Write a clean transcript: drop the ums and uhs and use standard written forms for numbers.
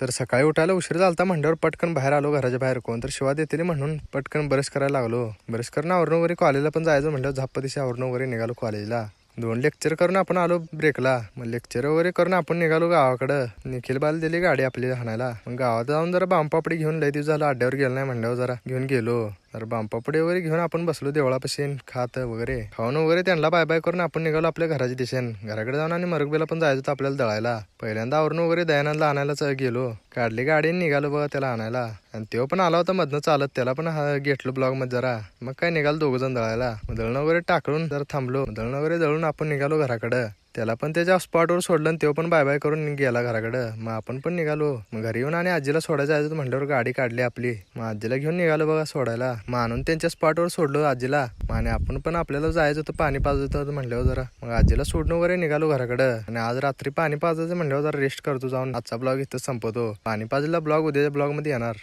तर सकाळी उठायला उशीर झालता म्हणल्यावर पटकन बाहेर आलो घराच्या बाहेर. कोण तर शिवा देतील म्हणून पटकन ब्रश करायला लागलो. ब्रश करून आवरून वगैरे कॉलेजला पण जायचं म्हणलं. झाप्प दिशी आवरून वगैरे निघालो कॉलेजला. 2 लेक्चर करून आपण आलो ब्रेकला. मग लेक्चर वगैरे करून आपण निघालो गावाकडं. निखिल बाल दिली गाडी आपली हाणायला. मग गावात जाऊन जरा बामपापडी घेऊन लय दिवस झालं अड्ड्यावर गेलो नाही म्हणल्यावर जरा घेऊन गेलो. तर बामपापडी वगैरे घेऊन आपण बसलो देवळापाशी खात वगैरे खाऊन वगैरे त्यांना बाय बाय करून आपण निघालो आपल्या घराच्या दिशेने. घराकडे जाऊन आणि मरगबेला पण जायचं होतं आपल्याला दळायला. पहिल्यांदा आवरून वगैरे दयानंदला आणायलाच गेलो. काढली गाडी निघालो बघा त्याला आणायला. आणि तो पण आला होता मधनं चालत. त्याला पण घेतलो ब्लॉग मध्ये जरा. मग काय निघालो 2 जण दळायला. दळण वगैरे टाकून जरा थांबलो. दळण वगैरे दळून आपण निघालो घराकडं. त्याला पण त्याच्या स्पॉटवर सोडलं आणि तो पण बाय बाय करून गेला घराकडं. मग आपण पण निघालो. मग घरी येऊन आणि आजीला सोडायचं जायचं म्हटल्यावर गाडी काढली आपली. मग आजीला घेऊन निघालो बघा सोडायला. मग आणून त्यांच्या स्पॉटवर सोडलो आजीला. आणि आपण पण आपल्याला जायचं होतं पाणी पाजायचं होतं म्हटल्यावर जरा. मग आजीला सोडणं वगैरे निघालो घराकडं. आणि आज रात्री पाणी पाजायचं म्हटल्यावर जरा रेस्ट करतो जाऊन. आजचा ब्लॉग इथं संपवतो. पाणी पाजला ब्लॉग उद्याच्या ब्लॉग मध्ये येणार.